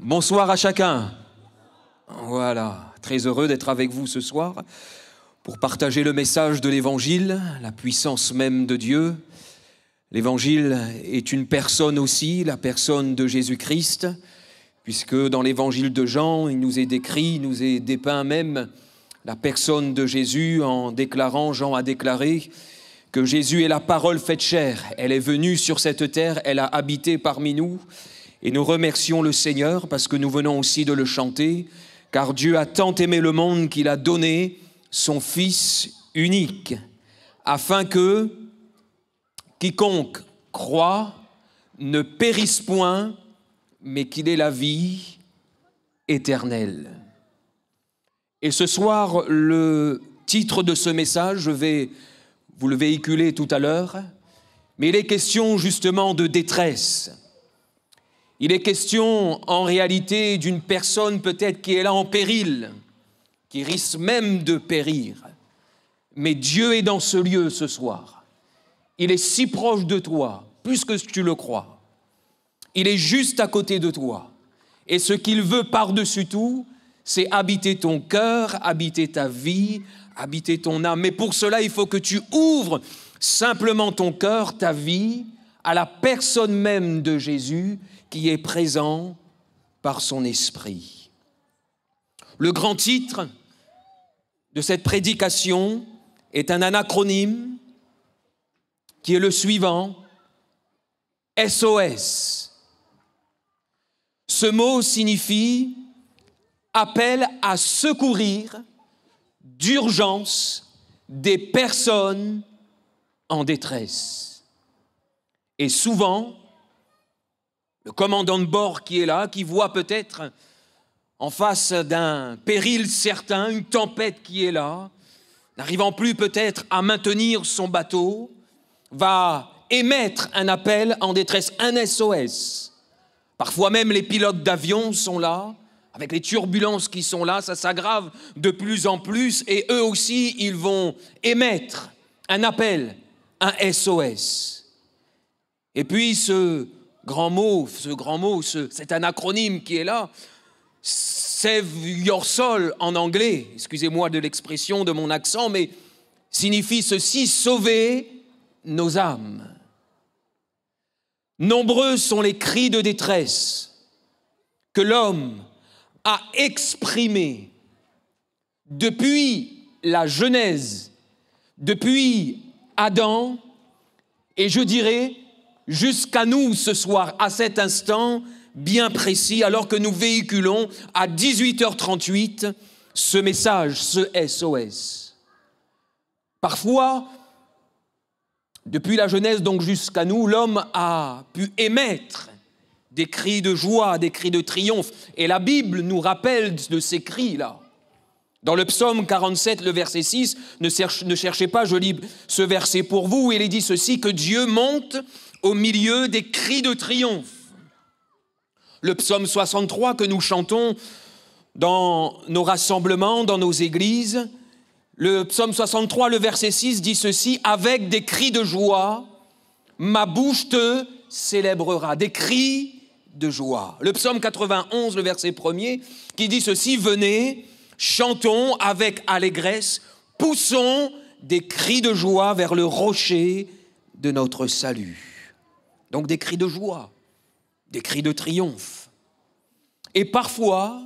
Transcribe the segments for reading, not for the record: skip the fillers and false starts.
Bonsoir à chacun. Voilà, très heureux d'être avec vous ce soir pour partager le message de l'Évangile, la puissance même de Dieu. L'Évangile est une personne aussi, la personne de Jésus-Christ, puisque dans l'Évangile de Jean, il nous est décrit, il nous est dépeint même la personne de Jésus en déclarant, Jean a déclaré que Jésus est la parole faite chair. Elle est venue sur cette terre, elle a habité parmi nous. Et nous remercions le Seigneur parce que nous venons aussi de le chanter, car Dieu a tant aimé le monde qu'il a donné son Fils unique, afin que quiconque croit ne périsse point, mais qu'il ait la vie éternelle. Et ce soir, le titre de ce message, je vais vous le véhiculer tout à l'heure, mais il est question justement de détresse. Il est question en réalité d'une personne peut-être qui est là en péril, qui risque même de périr. Mais Dieu est dans ce lieu ce soir. Il est si proche de toi, plus que tu le crois. Il est juste à côté de toi. Et ce qu'il veut par-dessus tout, c'est habiter ton cœur, habiter ta vie, habiter ton âme. Mais pour cela, il faut que tu ouvres simplement ton cœur, ta vie, à la personne même de Jésus, qui est présent par son esprit. Le grand titre de cette prédication est un anacronyme qui est le suivant, SOS. Ce mot signifie appel à secourir d'urgence des personnes en détresse. Et souvent, le commandant de bord qui est là, qui voit peut-être en face d'un péril certain, une tempête qui est là, n'arrivant plus peut-être à maintenir son bateau, va émettre un appel en détresse, un SOS. Parfois même les pilotes d'avion sont là, avec les turbulences qui sont là, ça s'aggrave de plus en plus et eux aussi, ils vont émettre un appel, un SOS. Et puis cet anacronyme qui est là, Save Your Soul en anglais, excusez-moi de l'expression de mon accent, mais signifie ceci, sauver nos âmes. Nombreux sont les cris de détresse que l'homme a exprimés depuis la Genèse, depuis Adam, et je dirais jusqu'à nous ce soir, à cet instant bien précis, alors que nous véhiculons à 18h38 ce message, ce SOS. Parfois, depuis la Genèse donc jusqu'à nous, l'homme a pu émettre des cris de joie, des cris de triomphe. Et la Bible nous rappelle de ces cris-là. Dans le psaume 47, le verset 6, ne cherchez pas, je lis ce verset pour vous, où il est dit ceci, que Dieu monte au milieu des cris de triomphe. Le psaume 63 que nous chantons dans nos rassemblements, dans nos églises, le psaume 63, le verset 6 dit ceci, « Avec des cris de joie, ma bouche te célébrera. » Des cris de joie. Le psaume 91, le verset 1er, qui dit ceci, « Venez, chantons avec allégresse, poussons des cris de joie vers le rocher de notre salut. » Donc des cris de joie, des cris de triomphe. Et parfois,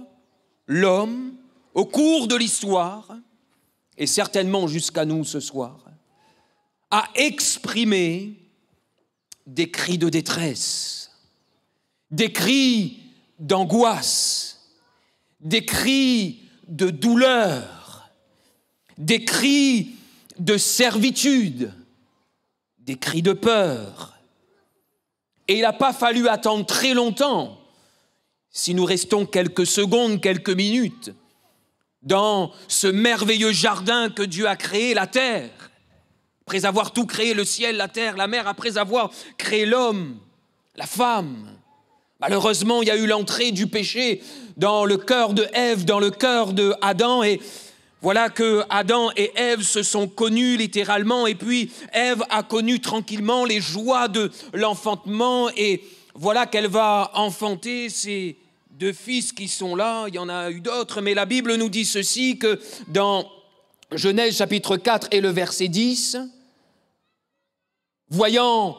l'homme, au cours de l'histoire, et certainement jusqu'à nous ce soir, a exprimé des cris de détresse, des cris d'angoisse, des cris de douleur, des cris de servitude, des cris de peur. Et il n'a pas fallu attendre très longtemps, si nous restons quelques secondes, quelques minutes, dans ce merveilleux jardin que Dieu a créé, la terre, après avoir tout créé, le ciel, la terre, la mer, après avoir créé l'homme, la femme. Malheureusement, il y a eu l'entrée du péché dans le cœur de Ève, dans le cœur de Adam, et voilà que Adam et Ève se sont connus littéralement, et puis Ève a connu tranquillement les joies de l'enfantement, et voilà qu'elle va enfanter ses deux fils qui sont là, il y en a eu d'autres, mais la Bible nous dit ceci, que dans Genèse chapitre 4 et le verset 10, voyant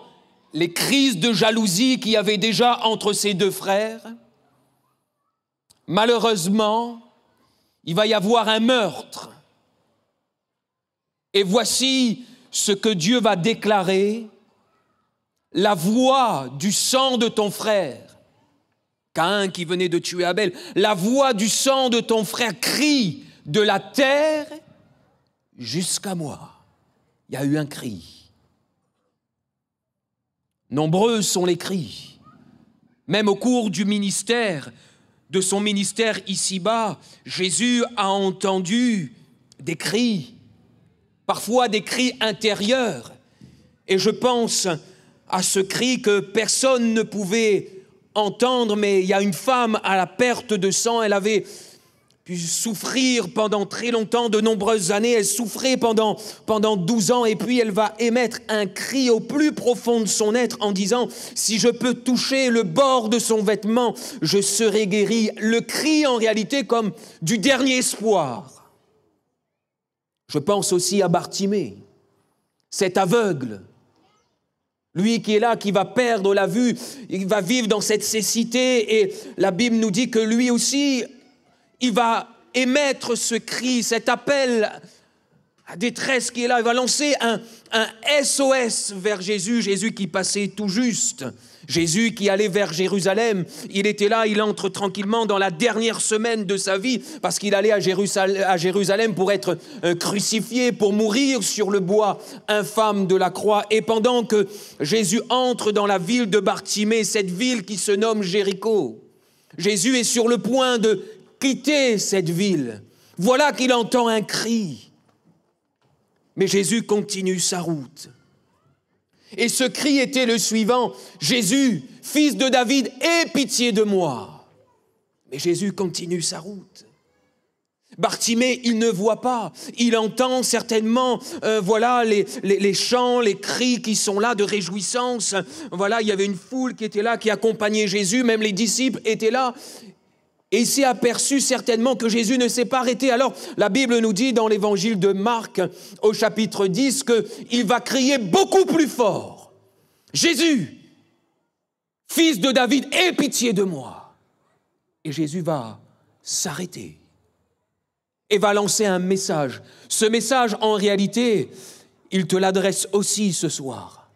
les crises de jalousie qu'il y avait déjà entre ces deux frères, malheureusement, il va y avoir un meurtre. Et voici ce que Dieu va déclarer: la voix du sang de ton frère, Caïn qui venait de tuer Abel, la voix du sang de ton frère crie de la terre jusqu'à moi. Il y a eu un cri. Nombreux sont les cris. Même au cours du ministère, de son ministère ici-bas, Jésus a entendu des cris, parfois des cris intérieurs. Et je pense à ce cri que personne ne pouvait entendre, mais il y a une femme à la perte de sang, elle avait pu souffrir pendant très longtemps, de nombreuses années, elle souffrait pendant 12 ans, et puis elle va émettre un cri au plus profond de son être en disant: si je peux toucher le bord de son vêtement, je serai guéri. Le cri en réalité comme du dernier espoir. Je pense aussi à Bartimée, cet aveugle, lui qui est là, qui va perdre la vue, il va vivre dans cette cécité, et la Bible nous dit que lui aussi, il va émettre ce cri, cet appel à détresse qui est là. Il va lancer un SOS vers Jésus, Jésus qui passait tout juste, Jésus qui allait vers Jérusalem. Il était là, il entre tranquillement dans la dernière semaine de sa vie, parce qu'il allait à Jérusalem pour être crucifié, pour mourir sur le bois infâme de la croix. Et pendant que Jésus entre dans la ville de Bartimée, cette ville qui se nomme Jéricho, Jésus est sur le point de quitter cette ville. Voilà qu'il entend un cri. Mais Jésus continue sa route. Et ce cri était le suivant: Jésus, fils de David, aie pitié de moi. Mais Jésus continue sa route. Bartimée, il ne voit pas. Il entend certainement, voilà, les chants, les cris qui sont là de réjouissance. Voilà, il y avait une foule qui était là, qui accompagnait Jésus. Même les disciples étaient là. Et il s'est aperçu certainement que Jésus ne s'est pas arrêté. Alors, la Bible nous dit dans l'évangile de Marc, au chapitre 10, qu'il va crier beaucoup plus fort: Jésus, fils de David, aie pitié de moi. Et Jésus va s'arrêter et va lancer un message. Ce message, en réalité, il te l'adresse aussi ce soir.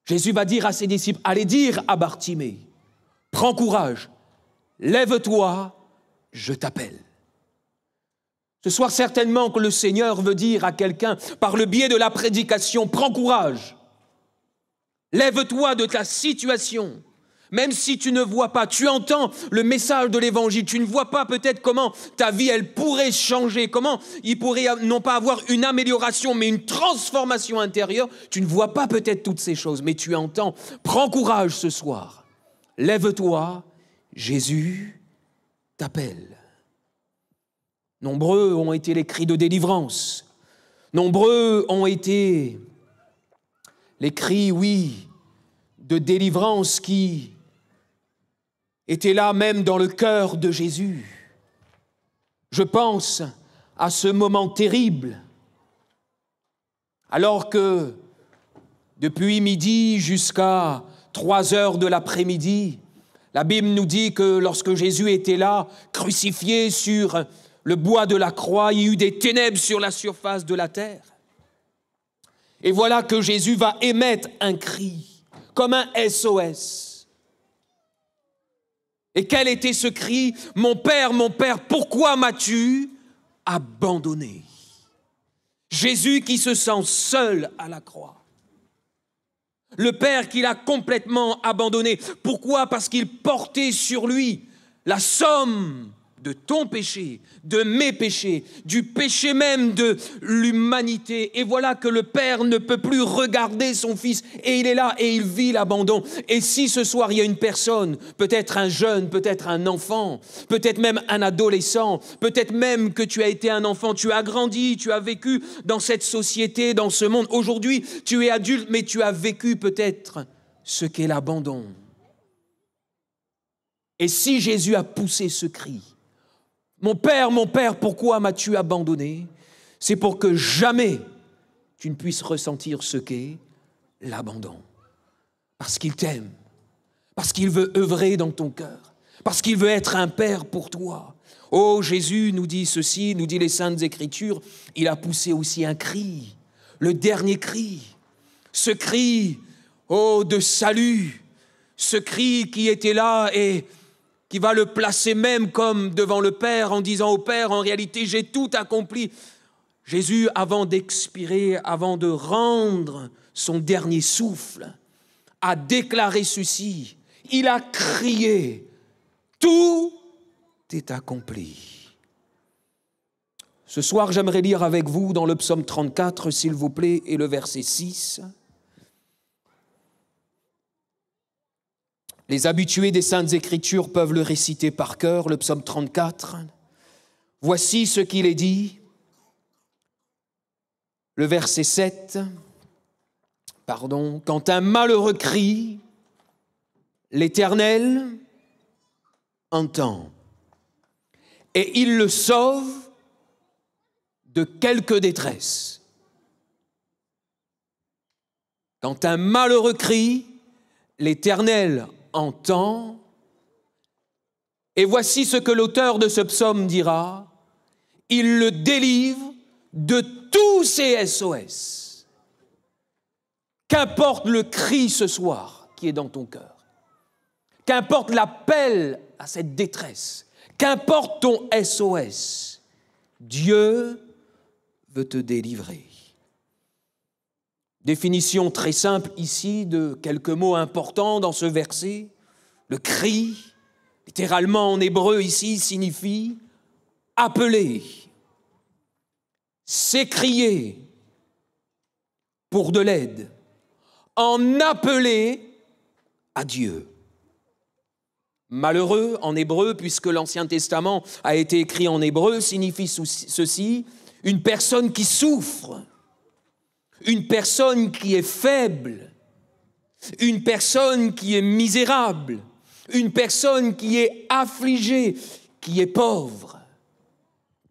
Jésus va dire à ses disciples: allez dire à Bartimée, prends courage, lève-toi, je t'appelle. Ce soir, certainement que le Seigneur veut dire à quelqu'un, par le biais de la prédication: prends courage, lève-toi de ta situation. Même si tu ne vois pas, tu entends le message de l'Évangile, tu ne vois pas peut-être comment ta vie, elle pourrait changer, comment il pourrait non pas avoir une amélioration, mais une transformation intérieure. Tu ne vois pas peut-être toutes ces choses, mais tu entends. Prends courage ce soir, lève-toi, Jésus t'appelle. Nombreux ont été les cris de délivrance. Nombreux ont été les cris, oui, de délivrance qui étaient là même dans le cœur de Jésus. Je pense à ce moment terrible, alors que depuis midi jusqu'à 3 heures de l'après-midi, la Bible nous dit que lorsque Jésus était là, crucifié sur le bois de la croix, il y eut des ténèbres sur la surface de la terre. Et voilà que Jésus va émettre un cri, comme un SOS. Et quel était ce cri? Mon Père, pourquoi m'as-tu abandonné? Jésus qui se sent seul à la croix. Le Père qui l'a complètement abandonné. Pourquoi? Parce qu'il portait sur lui la somme de ton péché, de mes péchés, du péché même de l'humanité. Et voilà que le Père ne peut plus regarder son Fils, et il est là et il vit l'abandon. Et si ce soir il y a une personne, peut-être un jeune, peut-être un enfant, peut-être même un adolescent, peut-être même que tu as été un enfant, tu as grandi, tu as vécu dans cette société, dans ce monde. Aujourd'hui, tu es adulte, mais tu as vécu peut-être ce qu'est l'abandon. Et si Jésus a poussé ce cri, mon Père, pourquoi m'as-tu abandonné? C'est pour que jamais tu ne puisses ressentir ce qu'est l'abandon. Parce qu'il t'aime, parce qu'il veut œuvrer dans ton cœur, parce qu'il veut être un Père pour toi. Oh, Jésus nous dit ceci, nous dit les Saintes Écritures, il a poussé aussi un cri, le dernier cri, ce cri, oh, de salut, ce cri qui était là et qui va le placer même comme devant le Père en disant au Père, en réalité, j'ai tout accompli. Jésus, avant d'expirer, avant de rendre son dernier souffle, a déclaré ceci. Il a crié, tout est accompli. Ce soir, j'aimerais lire avec vous dans le psaume 34, s'il vous plaît, et le verset 6. Les habitués des Saintes Écritures peuvent le réciter par cœur, le psaume 34. Voici ce qu'il est dit. Le verset 7, quand un malheureux crie, l'Éternel entend, et il le sauve de quelque détresse. Quand un malheureux crie, l'Éternel entend, et voici ce que l'auteur de ce psaume dira, il le délivre de tous ces SOS. Qu'importe le cri ce soir qui est dans ton cœur, qu'importe l'appel à cette détresse, qu'importe ton SOS, Dieu veut te délivrer. Définition très simple ici de quelques mots importants dans ce verset. Le cri, littéralement en hébreu ici, signifie appeler, s'écrier pour de l'aide, en appeler à Dieu. Malheureux en hébreu, puisque l'Ancien Testament a été écrit en hébreu, signifie ceci, une personne qui souffre, une personne qui est faible, une personne qui est misérable, une personne qui est affligée, qui est pauvre.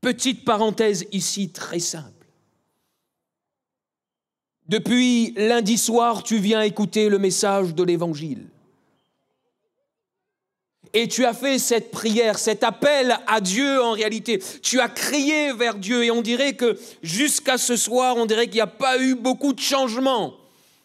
Petite parenthèse ici très simple. Depuis lundi soir, tu viens écouter le message de l'Évangile. Et tu as fait cette prière, cet appel à Dieu en réalité. Tu as crié vers Dieu et on dirait que jusqu'à ce soir, on dirait qu'il n'y a pas eu beaucoup de changements.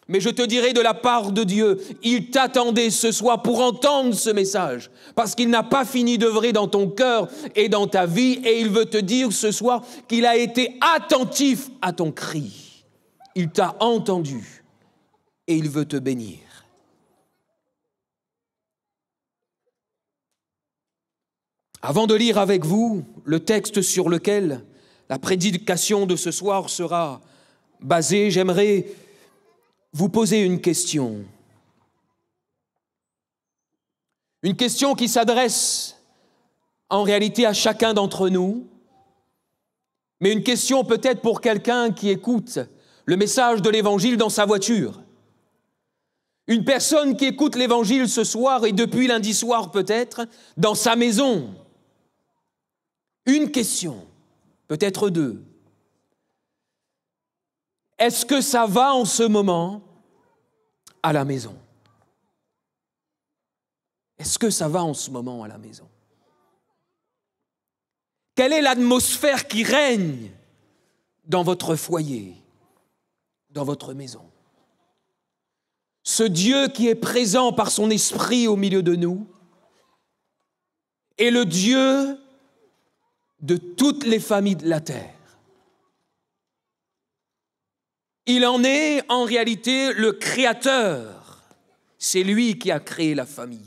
Mais je te dirai de la part de Dieu, il t'attendait ce soir pour entendre ce message. Parce qu'il n'a pas fini d'œuvrer dans ton cœur et dans ta vie et il veut te dire ce soir qu'il a été attentif à ton cri. Il t'a entendu et il veut te bénir. Avant de lire avec vous le texte sur lequel la prédication de ce soir sera basée, j'aimerais vous poser une question. Une question qui s'adresse en réalité à chacun d'entre nous, mais une question peut-être pour quelqu'un qui écoute le message de l'Évangile dans sa voiture. Une personne qui écoute l'Évangile ce soir et depuis lundi soir peut-être dans sa maison. Une question, peut-être deux. Est-ce que ça va en ce moment à la maison? Est-ce que ça va en ce moment à la maison? Quelle est l'atmosphère qui règne dans votre foyer, dans votre maison? Ce Dieu qui est présent par son esprit au milieu de nous est le Dieu de toutes les familles de la terre. Il en est en réalité le créateur. C'est lui qui a créé la famille.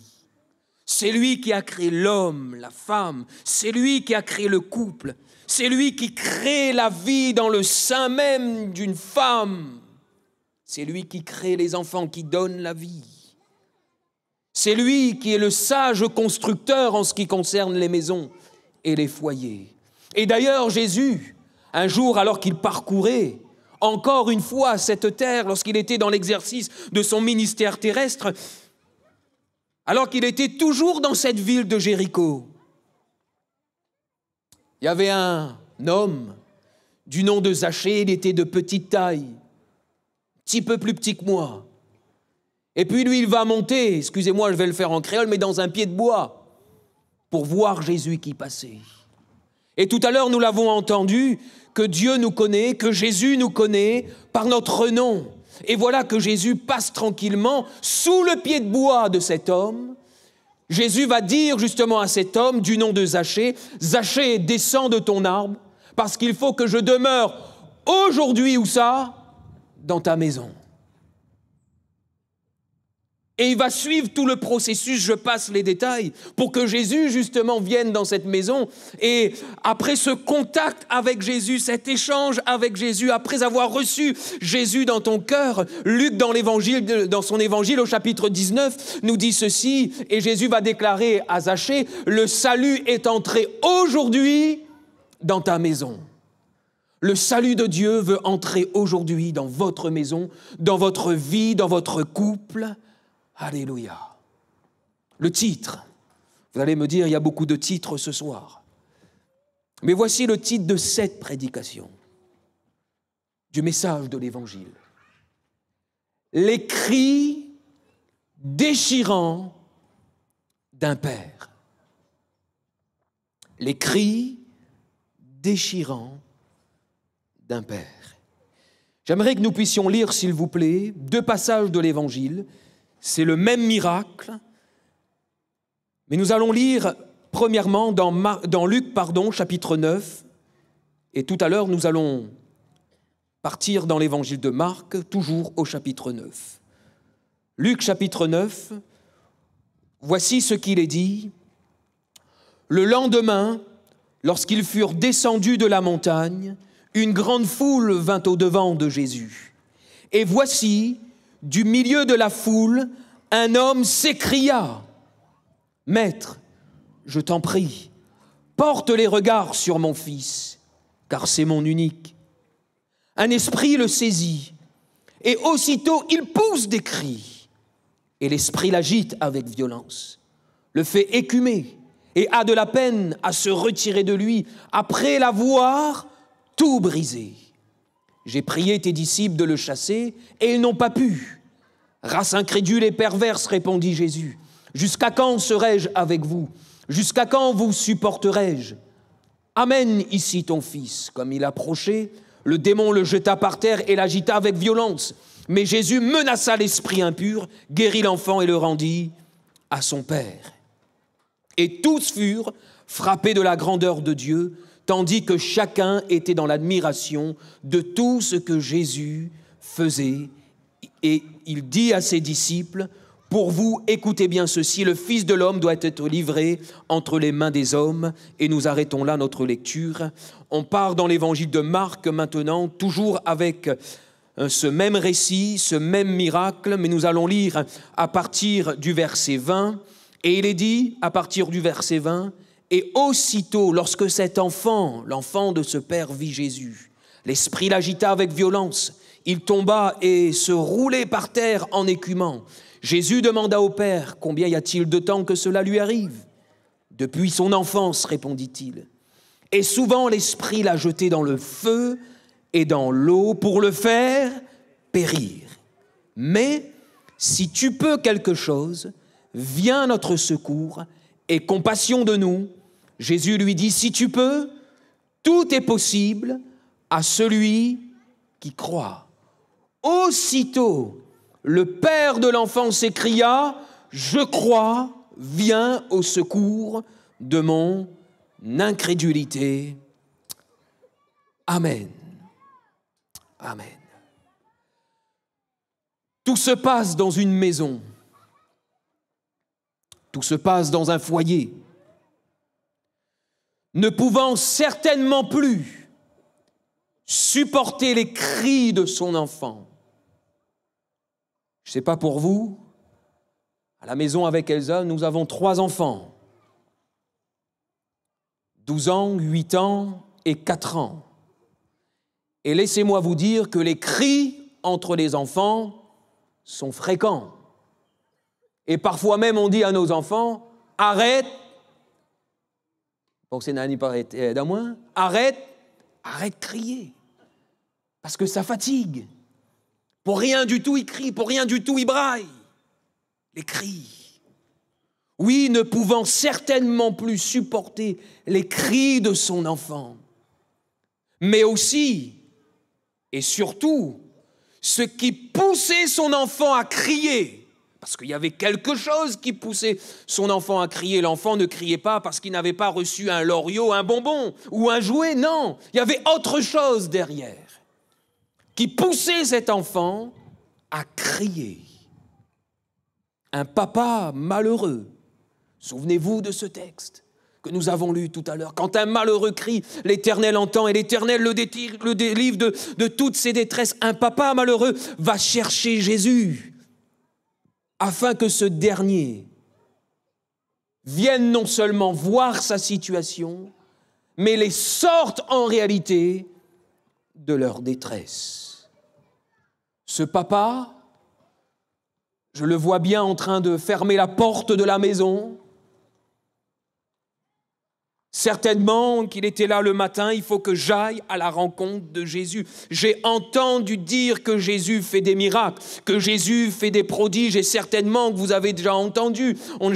C'est lui qui a créé l'homme, la femme. C'est lui qui a créé le couple. C'est lui qui crée la vie dans le sein même d'une femme. C'est lui qui crée les enfants, qui donne la vie. C'est lui qui est le sage constructeur en ce qui concerne les maisons et les foyers. Et d'ailleurs, Jésus, un jour, alors qu'il parcourait encore une fois cette terre, lorsqu'il était dans l'exercice de son ministère terrestre, alors qu'il était toujours dans cette ville de Jéricho. Il y avait un homme du nom de Zachée, il était de petite taille, un petit peu plus petit que moi. Et puis lui, il va monter, excusez-moi, je vais le faire en créole, mais dans un pied de bois, pour voir Jésus qui passait. Et tout à l'heure, nous l'avons entendu, que Dieu nous connaît, que Jésus nous connaît par notre nom. Et voilà que Jésus passe tranquillement sous le pied de bois de cet homme. Jésus va dire justement à cet homme du nom de Zachée, « Zachée, descends de ton arbre, parce qu'il faut que je demeure aujourd'hui, où ça? Dans ta maison. » Et il va suivre tout le processus, je passe les détails, pour que Jésus, justement, vienne dans cette maison. Et après ce contact avec Jésus, cet échange avec Jésus, après avoir reçu Jésus dans ton cœur, Luc, dans son évangile, au chapitre 19, nous dit ceci, et Jésus va déclarer à Zachée, « Le salut est entré aujourd'hui dans ta maison. » Le salut de Dieu veut entrer aujourd'hui dans votre maison, dans votre vie, dans votre couple. Alléluia. Le titre, vous allez me dire, il y a beaucoup de titres ce soir. Mais voici le titre de cette prédication, du message de l'Évangile. Les cris déchirants d'un père. Les cris déchirants d'un père. J'aimerais que nous puissions lire, s'il vous plaît, 2 passages de l'Évangile. C'est le même miracle, mais nous allons lire premièrement dans Luc, chapitre 9, et tout à l'heure nous allons partir dans l'évangile de Marc, toujours au chapitre 9. Luc, chapitre 9, voici ce qu'il est dit. Le lendemain, lorsqu'ils furent descendus de la montagne, une grande foule vint au-devant de Jésus. Et voici, du milieu de la foule, un homme s'écria, « Maître, je t'en prie, porte les regards sur mon fils, car c'est mon unique. » Un esprit le saisit, et aussitôt il pousse des cris, et l'esprit l'agite avec violence, le fait écumer, et a de la peine à se retirer de lui, après l'avoir tout brisé. J'ai prié tes disciples de le chasser, et ils n'ont pas pu. Race incrédule et perverse, répondit Jésus. Jusqu'à quand serai-je avec vous? Jusqu'à quand vous supporterai-je? Amène ici ton fils. Comme il approchait, le démon le jeta par terre et l'agita avec violence. Mais Jésus menaça l'esprit impur, guérit l'enfant et le rendit à son père. Et tous furent frappés de la grandeur de Dieu, tandis que chacun était dans l'admiration de tout ce que Jésus faisait. Et il dit à ses disciples, « Pour vous, écoutez bien ceci, le Fils de l'homme doit être livré entre les mains des hommes. » Et nous arrêtons là notre lecture. On part dans l'évangile de Marc maintenant, toujours avec ce même récit, ce même miracle, mais nous allons lire à partir du verset 20. Et il est dit, à partir du verset 20, « Et aussitôt, lorsque cet enfant, l'enfant de ce père, vit Jésus, l'esprit l'agita avec violence, il tomba et se roulait par terre en écumant. Jésus demanda au père, « Combien y a-t-il de temps que cela lui arrive ?» « Depuis son enfance, répondit-il. Et souvent l'esprit l'a jeté dans le feu et dans l'eau pour le faire périr. Mais si tu peux quelque chose, viens à notre secours et compassion de nous. » Jésus lui dit, « Si tu peux, tout est possible à celui qui croit. » Aussitôt, le père de l'enfant s'écria, « Je crois, viens au secours de mon incrédulité. » Amen. Amen. Tout se passe dans une maison. Tout se passe dans un foyer. Ne pouvant certainement plus supporter les cris de son enfant. Je ne sais pas pour vous, à la maison avec Elsa, nous avons 3 enfants. 12 ans, 8 ans et 4 ans. Et laissez-moi vous dire que les cris entre les enfants sont fréquents. Et parfois même, on dit à nos enfants, arrête, pour que c'est n'ani pas d'un moins, arrête de crier. Parce que ça fatigue. Pour rien du tout, il crie, pour rien du tout, il braille. Les cris. Oui, ne pouvant certainement plus supporter les cris de son enfant, mais aussi, et surtout, ce qui poussait son enfant à crier, parce qu'il y avait quelque chose qui poussait son enfant à crier. L'enfant ne criait pas parce qu'il n'avait pas reçu un loriot, un bonbon ou un jouet, non. Il y avait autre chose derrière qui poussait cet enfant à crier. Un papa malheureux, souvenez-vous de ce texte que nous avons lu tout à l'heure. Quand un malheureux crie, l'Éternel entend et l'Éternel le délivre de toutes ses détresses. Un papa malheureux va chercher Jésus afin que ce dernier vienne non seulement voir sa situation, mais les sorte en réalité de leur détresse. Ce papa, je le vois bien en train de fermer la porte de la maison. Certainement qu'il était là le matin, il faut que j'aille à la rencontre de Jésus. J'ai entendu dire que Jésus fait des miracles, que Jésus fait des prodiges, et certainement que vous avez déjà entendu, on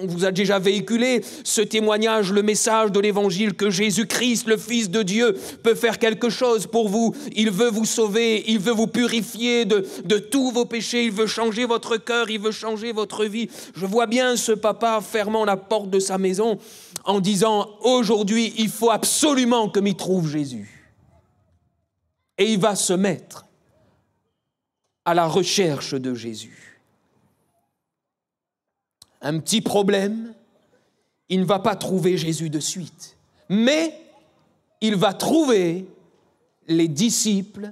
vous a déjà véhiculé ce témoignage, le message de l'Évangile, que Jésus-Christ, le Fils de Dieu, peut faire quelque chose pour vous. Il veut vous sauver, il veut vous purifier de tous vos péchés, il veut changer votre cœur, il veut changer votre vie. Je vois bien ce papa fermant la porte de sa maison en disant, aujourd'hui, il faut absolument que m'y trouve Jésus. Et il va se mettre à la recherche de Jésus. Un petit problème, il ne va pas trouver Jésus de suite, mais il va trouver les disciples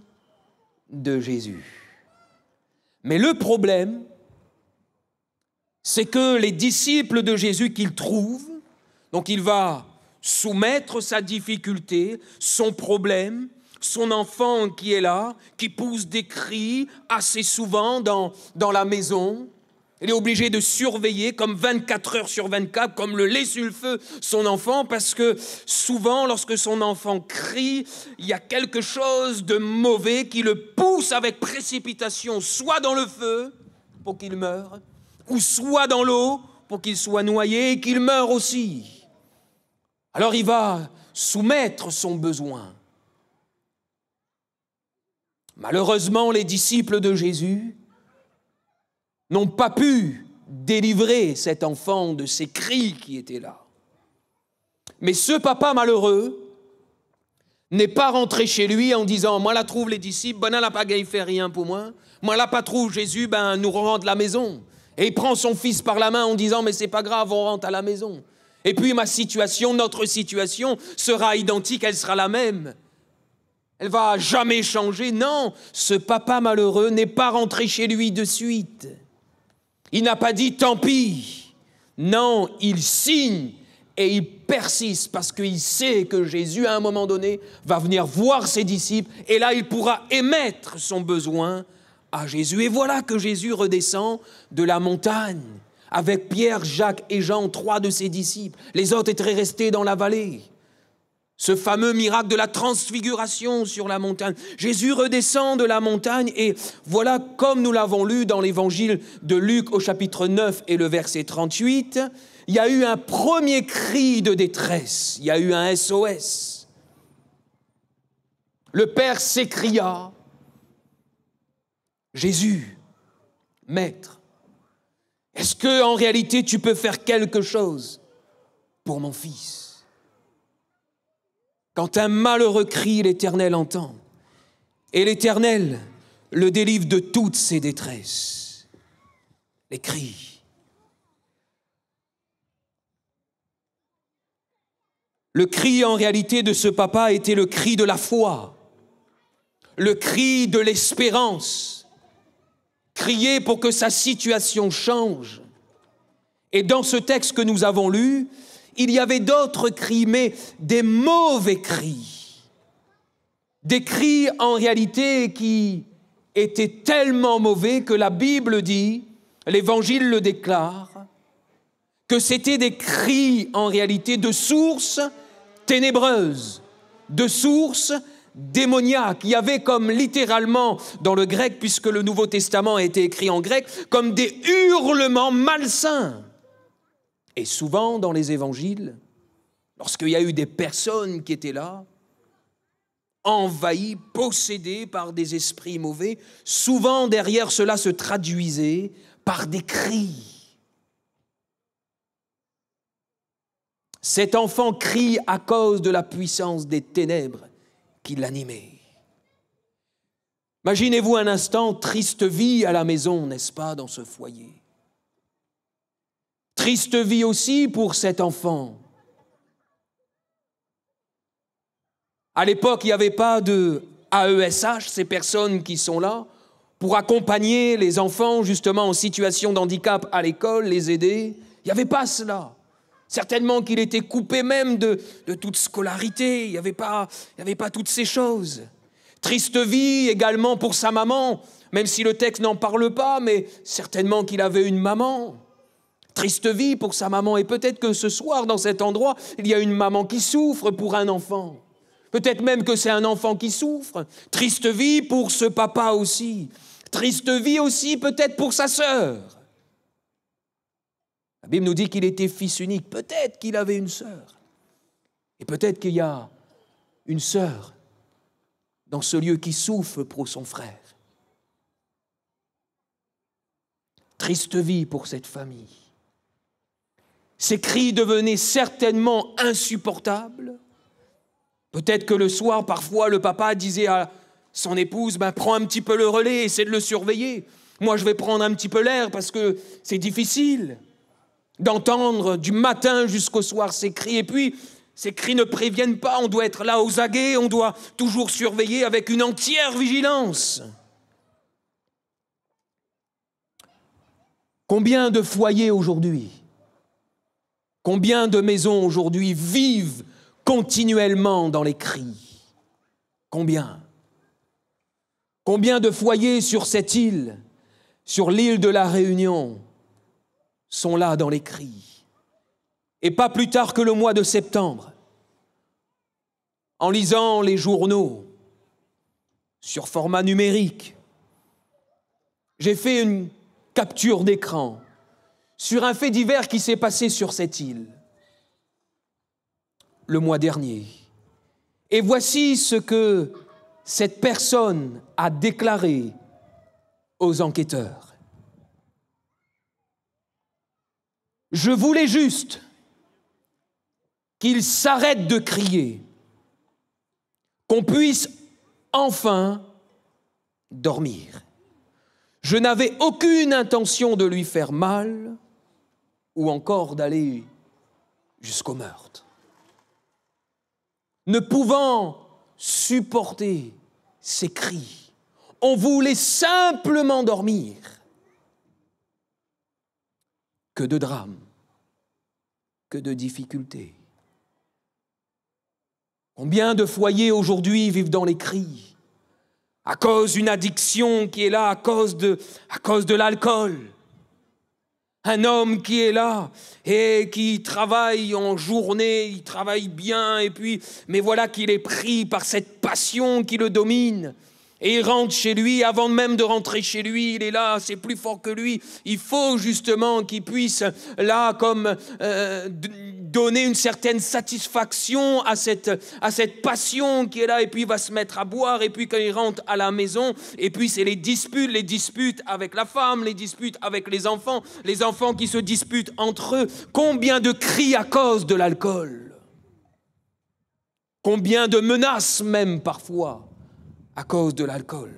de Jésus. Mais le problème, c'est que les disciples de Jésus qu'il trouve, donc il va soumettre sa difficulté, son problème, son enfant qui est là, qui pousse des cris assez souvent dans la maison. Il est obligé de surveiller comme 24 heures sur 24, comme le lait sur le feu, son enfant, parce que souvent, lorsque son enfant crie, il y a quelque chose de mauvais qui le pousse avec précipitation, soit dans le feu, pour qu'il meure, ou soit dans l'eau, pour qu'il soit noyé et qu'il meure aussi. Alors il va soumettre son besoin. Malheureusement, les disciples de Jésus n'ont pas pu délivrer cet enfant de ces cris qui étaient là. Mais ce papa malheureux n'est pas rentré chez lui en disant « Moi, la trouve les disciples, ben, la pagaille fait rien pour moi. Moi, la pas trouve Jésus, ben, nous rentre la maison. » Et il prend son fils par la main en disant « Mais c'est pas grave, on rentre à la maison. » Et puis ma situation, notre situation sera identique, elle sera la même. Elle va jamais changer. Non, ce papa malheureux n'est pas rentré chez lui de suite. Il n'a pas dit tant pis. Non, il signe et il persiste parce qu'il sait que Jésus, à un moment donné, va venir voir ses disciples et là, il pourra émettre son besoin à Jésus. Et voilà que Jésus redescend de la montagne avec Pierre, Jacques et Jean, 3 de ses disciples. Les autres étaient restés dans la vallée. Ce fameux miracle de la transfiguration sur la montagne. Jésus redescend de la montagne et voilà, comme nous l'avons lu dans l'évangile de Luc au chapitre 9 et le verset 38, il y a eu un premier cri de détresse, il y a eu un SOS. Le Père s'écria, « Jésus, Maître, est-ce qu'en réalité tu peux faire quelque chose pour mon fils ?» Quand un malheureux crie, l'Éternel entend. Et l'Éternel le délivre de toutes ses détresses. Les cris. Le cri en réalité de ce papa était le cri de la foi, le cri de l'espérance. Crier pour que sa situation change. Et dans ce texte que nous avons lu, il y avait d'autres cris, mais des mauvais cris. Des cris en réalité qui étaient tellement mauvais que la Bible dit l'Évangile le déclare, que c'était des cris en réalité de sources ténébreuses, de sources démoniaques. Il y avait comme littéralement dans le grec, puisque le Nouveau Testament a été écrit en grec, comme des hurlements malsains. Et souvent dans les évangiles, lorsqu'il y a eu des personnes qui étaient là, envahies, possédées par des esprits mauvais, souvent derrière cela se traduisait par des cris. Cet enfant crie à cause de la puissance des ténèbres qui l'animaient. Imaginez-vous un instant, triste vie à la maison, n'est-ce pas, dans ce foyer. Triste vie aussi pour cet enfant. À l'époque, il n'y avait pas de AESH, ces personnes qui sont là, pour accompagner les enfants justement en situation de handicap à l'école, les aider. Il n'y avait pas cela. Certainement qu'il était coupé même de toute scolarité, il n'y avait pas toutes ces choses. Triste vie également pour sa maman, même si le texte n'en parle pas, mais certainement qu'il avait une maman. Triste vie pour sa maman, et peut-être que ce soir, dans cet endroit, il y a une maman qui souffre pour un enfant. Peut-être même que c'est un enfant qui souffre. Triste vie pour ce papa aussi. Triste vie aussi peut-être pour sa sœur. La Bible nous dit qu'il était fils unique. Peut-être qu'il avait une sœur. Et peut-être qu'il y a une sœur dans ce lieu qui souffre pour son frère. Triste vie pour cette famille. Ces cris devenaient certainement insupportables. Peut-être que le soir, parfois, le papa disait à son épouse, prends un petit peu le relais, essaie de le surveiller. Moi, je vais prendre un petit peu l'air parce que c'est difficile d'entendre du matin jusqu'au soir ces cris. Et puis, ces cris ne préviennent pas, on doit être là aux aguets, on doit toujours surveiller avec une entière vigilance. Combien de foyers aujourd'hui, combien de maisons aujourd'hui vivent continuellement dans les cris? Combien? Combien de foyers sur cette île, sur l'île de la Réunion, sont là dans les cris? Et pas plus tard que le mois de septembre, en lisant les journaux sur format numérique, j'ai fait une capture d'écran sur un fait divers qui s'est passé sur cette île le mois dernier. Et voici ce que cette personne a déclaré aux enquêteurs. Je voulais juste qu'ils s'arrêtent de crier, qu'on puisse enfin dormir. Je n'avais aucune intention de lui faire mal ou encore d'aller jusqu'au meurtre. Ne pouvant supporter ces cris, on voulait simplement dormir. Que de drames, que de difficultés. Combien de foyers aujourd'hui vivent dans les cris à cause d'une addiction qui est là, à cause de l'alcool. Un homme qui est là et qui travaille en journée, il travaille bien, mais voilà qu'il est pris par cette passion qui le domine. Et il rentre chez lui, avant même de rentrer chez lui, il est là, c'est plus fort que lui. Il faut justement qu'il puisse, là, comme donner une certaine satisfaction à cette passion qui est là, et puis il va se mettre à boire, et puis quand il rentre à la maison, et puis c'est les disputes avec la femme, les disputes avec les enfants qui se disputent entre eux. Combien de cris à cause de l'alcool? Combien de menaces même parfois à cause de l'alcool?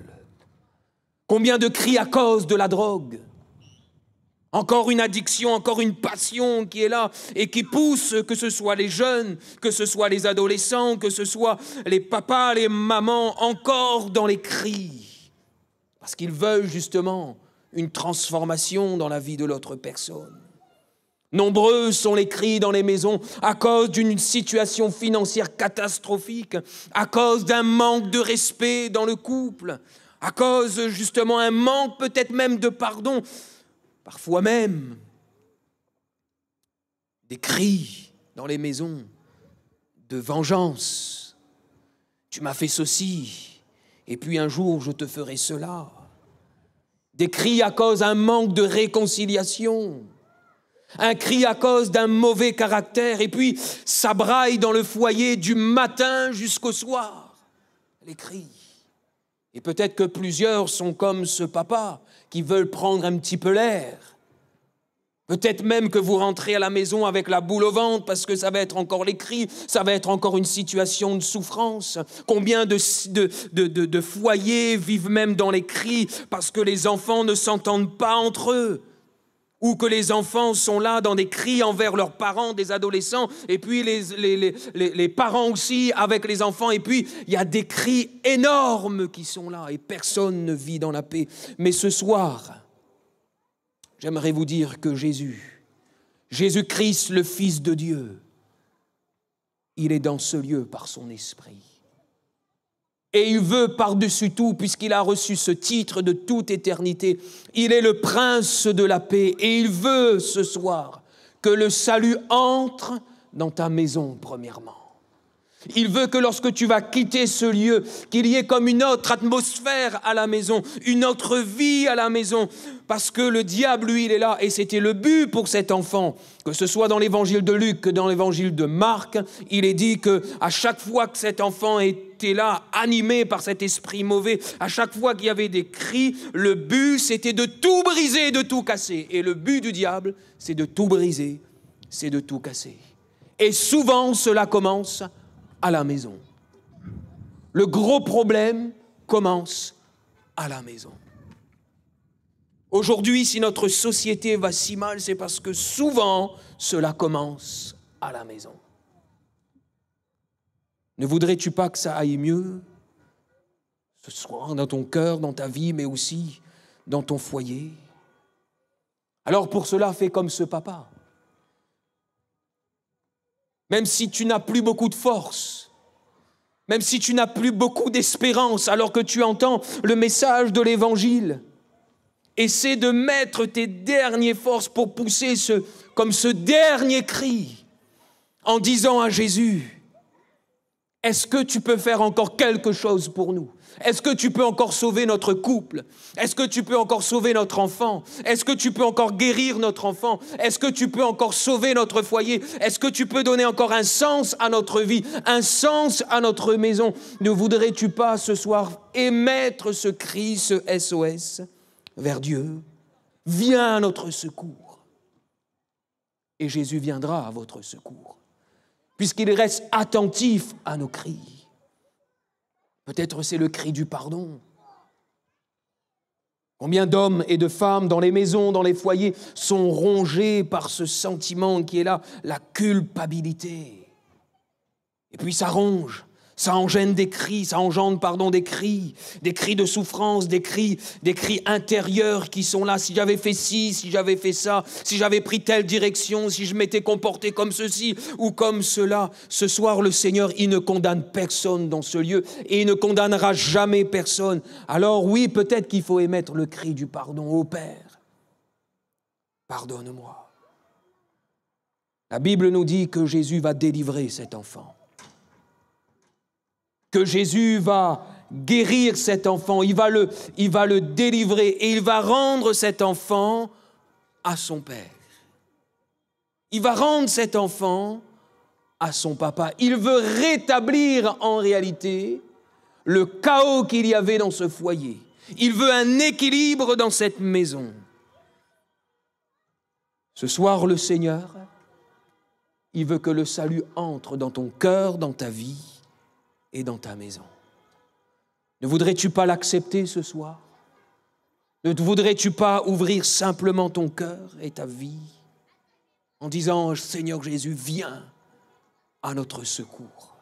Combien de cris à cause de la drogue? Encore une addiction, encore une passion qui est là et qui pousse, que ce soit les jeunes, que ce soit les adolescents, que ce soit les papas, les mamans, encore dans les cris. Parce qu'ils veulent justement une transformation dans la vie de l'autre personne. Nombreux sont les cris dans les maisons à cause d'une situation financière catastrophique, à cause d'un manque de respect dans le couple, à cause justement un manque peut-être même de pardon. Parfois même, des cris dans les maisons de vengeance. Tu m'as fait ceci, et puis un jour je te ferai cela. Des cris à cause d'un manque de réconciliation. Un cri à cause d'un mauvais caractère, et puis ça braille dans le foyer du matin jusqu'au soir. Les cris. Et peut-être que plusieurs sont comme ce papa qui veulent prendre un petit peu l'air. Peut-être même que vous rentrez à la maison avec la boule au ventre parce que ça va être encore les cris, ça va être encore une situation de souffrance. Combien de foyers vivent même dans les cris parce que les enfants ne s'entendent pas entre eux, ou que les enfants sont là dans des cris envers leurs parents, des adolescents, et puis les parents aussi avec les enfants, et puis il y a des cris énormes qui sont là et personne ne vit dans la paix. Mais ce soir, j'aimerais vous dire que Jésus-Christ, le Fils de Dieu, il est dans ce lieu par son esprit. Et il veut par-dessus tout, puisqu'il a reçu ce titre de toute éternité, il est le prince de la paix. Et il veut ce soir que le salut entre dans ta maison premièrement. Il veut que lorsque tu vas quitter ce lieu, qu'il y ait comme une autre atmosphère à la maison, une autre vie à la maison. Parce que le diable, lui, il est là. Et c'était le but pour cet enfant. Que ce soit dans l'évangile de Luc, que dans l'évangile de Marc, il est dit qu'à chaque fois que cet enfant était là, animé par cet esprit mauvais, à chaque fois qu'il y avait des cris, le but, c'était de tout briser, de tout casser. Et le but du diable, c'est de tout briser, c'est de tout casser. Et souvent, cela commence à la maison. Le gros problème commence à la maison. Aujourd'hui, si notre société va si mal, c'est parce que souvent, cela commence à la maison. Ne voudrais-tu pas que ça aille mieux ce soir dans ton cœur, dans ta vie, mais aussi dans ton foyer? Alors pour cela, fais comme ce papa. Même si tu n'as plus beaucoup de force, même si tu n'as plus beaucoup d'espérance, alors que tu entends le message de l'Évangile, essaie de mettre tes dernières forces pour pousser comme ce dernier cri en disant à Jésus, est-ce que tu peux faire encore quelque chose pour nous? Est-ce que tu peux encore sauver notre couple? Est-ce que tu peux encore sauver notre enfant? Est-ce que tu peux encore guérir notre enfant? Est-ce que tu peux encore sauver notre foyer? Est-ce que tu peux donner encore un sens à notre vie, un sens à notre maison? Ne voudrais-tu pas ce soir émettre ce cri, ce SOS vers Dieu? Viens à notre secours. Et Jésus viendra à votre secours, puisqu'il reste attentif à nos cris. Peut-être c'est le cri du pardon. Combien d'hommes et de femmes dans les maisons, dans les foyers, sont rongés par ce sentiment qui est là, la culpabilité. Et puis ça ronge, ça engendre des cris, des cris de souffrance, des cris intérieurs qui sont là. Si j'avais fait ci, si j'avais fait ça, si j'avais pris telle direction, si je m'étais comporté comme ceci ou comme cela. Ce soir, le Seigneur, il ne condamne personne dans ce lieu et il ne condamnera jamais personne. Alors oui, peut-être qu'il faut émettre le cri du pardon au Père. Pardonne-moi. La Bible nous dit que Jésus va délivrer cet enfant. Que Jésus va guérir cet enfant, il va le délivrer et il va rendre cet enfant à son père. Il va rendre cet enfant à son papa. Il veut rétablir en réalité le chaos qu'il y avait dans ce foyer. Il veut un équilibre dans cette maison. Ce soir, le Seigneur, il veut que le salut entre dans ton cœur, dans ta vie et dans ta maison. Ne voudrais-tu pas l'accepter ce soir? Ne voudrais-tu pas ouvrir simplement ton cœur et ta vie en disant « Seigneur Jésus, viens à notre secours ».